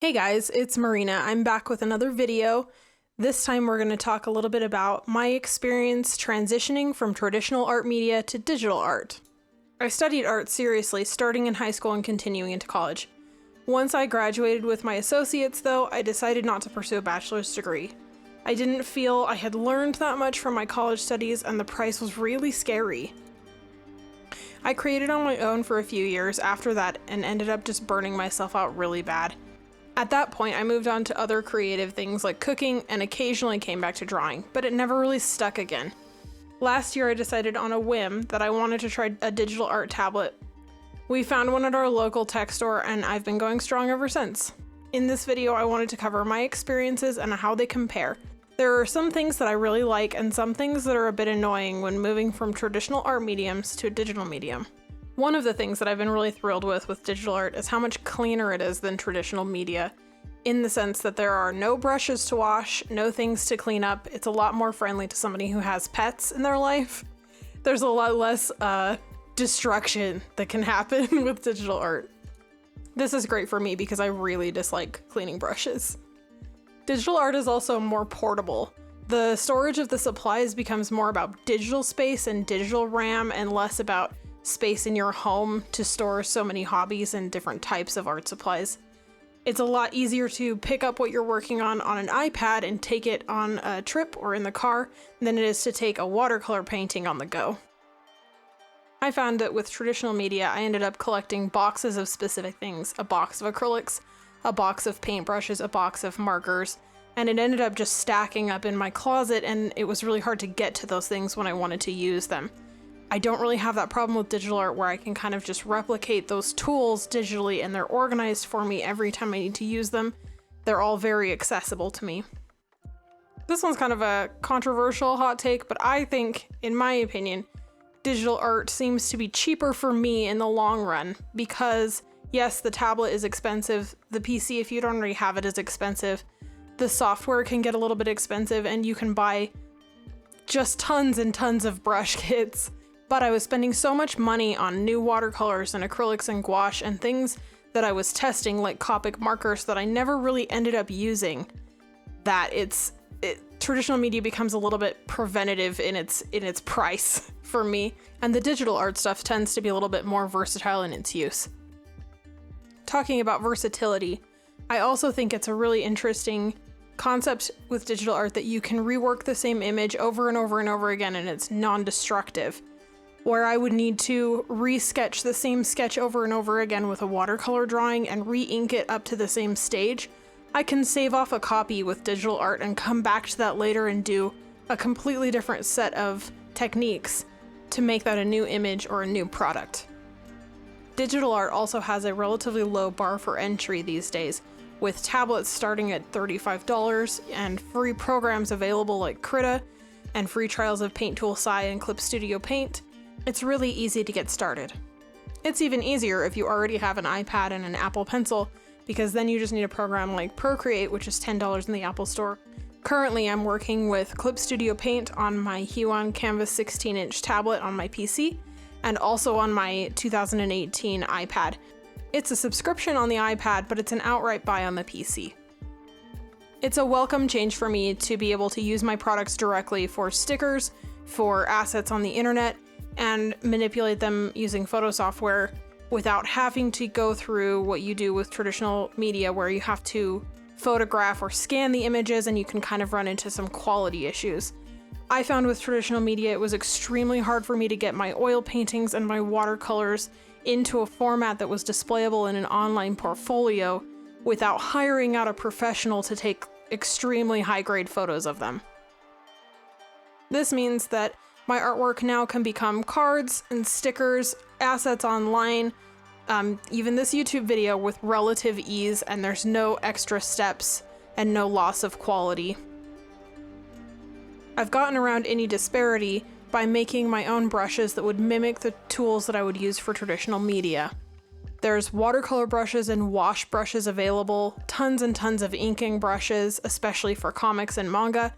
Hey guys, it's Marina. I'm back with another video. This time we're going to talk a little bit about my experience transitioning from traditional art media to digital art. I studied art seriously starting in high school and continuing into college. Once I graduated with my associates though, I decided not to pursue a bachelor's degree. I didn't feel I had learned that much from my college studies and the price was really scary. I created on my own for a few years after that and ended up just burning myself out really bad. At that point, I moved on to other creative things like cooking and occasionally came back to drawing, but it never really stuck again. Last year, I decided on a whim that I wanted to try a digital art tablet. We found one at our local tech store and I've been going strong ever since. In this video, I wanted to cover my experiences and how they compare. There are some things that I really like and some things that are a bit annoying when moving from traditional art mediums to a digital medium. One of the things that I've been really thrilled with digital art is how much cleaner it is than traditional media, in the sense that there are no brushes to wash, no things to clean up. It's a lot more friendly to somebody who has pets in their life. There's a lot less destruction that can happen with digital art. This is great for me because I really dislike cleaning brushes. Digital art is also more portable. The storage of the supplies becomes more about digital space and digital RAM and less about space in your home to store so many hobbies and different types of art supplies. It's a lot easier to pick up what you're working on an iPad and take it on a trip or in the car than it is to take a watercolor painting on the go. I found that with traditional media, I ended up collecting boxes of specific things, a box of acrylics, a box of paintbrushes, a box of markers, and it ended up just stacking up in my closet, and it was really hard to get to those things when I wanted to use them. I don't really have that problem with digital art where I can kind of just replicate those tools digitally and they're organized for me every time I need to use them. They're all very accessible to me. This one's kind of a controversial hot take, but I think, in my opinion, digital art seems to be cheaper for me in the long run because, yes, the tablet is expensive, the PC, if you don't already have it, is expensive, the software can get a little bit expensive, and you can buy just tons and tons of brush kits. But I was spending so much money on new watercolors and acrylics and gouache and things that I was testing like Copic markers that I never really ended up using, that traditional media becomes a little bit preventative in its price for me, and the digital art stuff tends to be a little bit more versatile in its use. Talking about versatility, I also think it's a really interesting concept with digital art that you can rework the same image over and over and over again and it's non-destructive. Where I would need to re-sketch the same sketch over and over again with a watercolor drawing and re-ink it up to the same stage, I can save off a copy with digital art and come back to that later and do a completely different set of techniques to make that a new image or a new product. Digital art also has a relatively low bar for entry these days, with tablets starting at $35 and free programs available like Krita and free trials of Paint Tool Sai and Clip Studio Paint. It's really easy to get started. It's even easier if you already have an iPad and an Apple Pencil, because then you just need a program like Procreate, which is $10 in the Apple Store. Currently, I'm working with Clip Studio Paint on my Huion Kamvas 16-inch tablet on my PC, and also on my 2018 iPad. It's a subscription on the iPad, but it's an outright buy on the PC. It's a welcome change for me to be able to use my products directly for stickers, for assets on the internet, and manipulate them using photo software without having to go through what you do with traditional media where you have to photograph or scan the images and you can kind of run into some quality issues. I found with traditional media it was extremely hard for me to get my oil paintings and my watercolors into a format that was displayable in an online portfolio without hiring out a professional to take extremely high-grade photos of them. This means that my artwork now can become cards and stickers, assets online, even this YouTube video with relative ease, and there's no extra steps and no loss of quality. I've gotten around any disparity by making my own brushes that would mimic the tools that I would use for traditional media. There's watercolor brushes and wash brushes available, tons and tons of inking brushes, especially for comics and manga,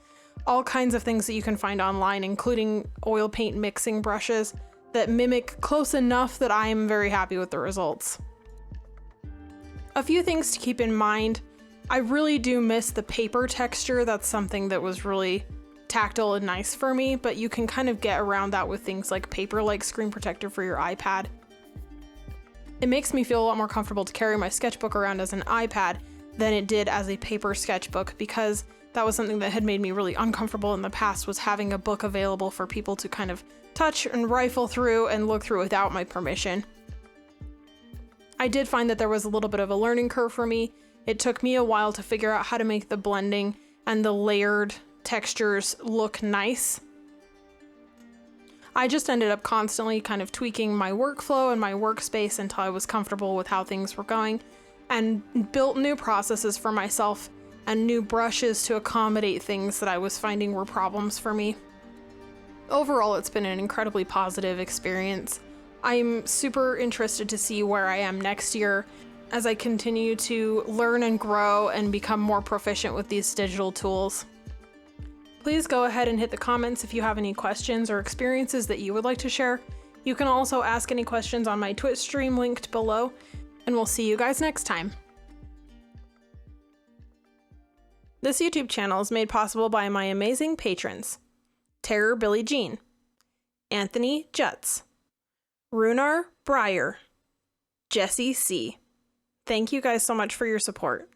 all kinds of things that you can find online, including oil paint mixing brushes that mimic close enough that I am very happy with the results. A few things to keep in mind I really do miss the paper texture. That's something that was really tactile and nice for me, but you can kind of get around that with things like paper-like screen protector for your iPad. It makes me feel a lot more comfortable to carry my sketchbook around as an iPad than it did as a paper sketchbook, because that was something that had made me really uncomfortable in the past, was having a book available for people to kind of touch and rifle through and look through without my permission. I did find that there was a little bit of a learning curve for me. It took me a while to figure out how to make the blending and the layered textures look nice. I just ended up constantly kind of tweaking my workflow and my workspace until I was comfortable with how things were going, and built new processes for myself and new brushes to accommodate things that I was finding were problems for me. Overall, it's been an incredibly positive experience. I'm super interested to see where I am next year as I continue to learn and grow and become more proficient with these digital tools. Please go ahead and hit the comments if you have any questions or experiences that you would like to share. You can also ask any questions on my Twitch stream linked below, and we'll see you guys next time. This YouTube channel is made possible by my amazing patrons: Terror Billie Jean, Anthony Jutz, Runar Breyer, Jesse C. Thank you guys so much for your support.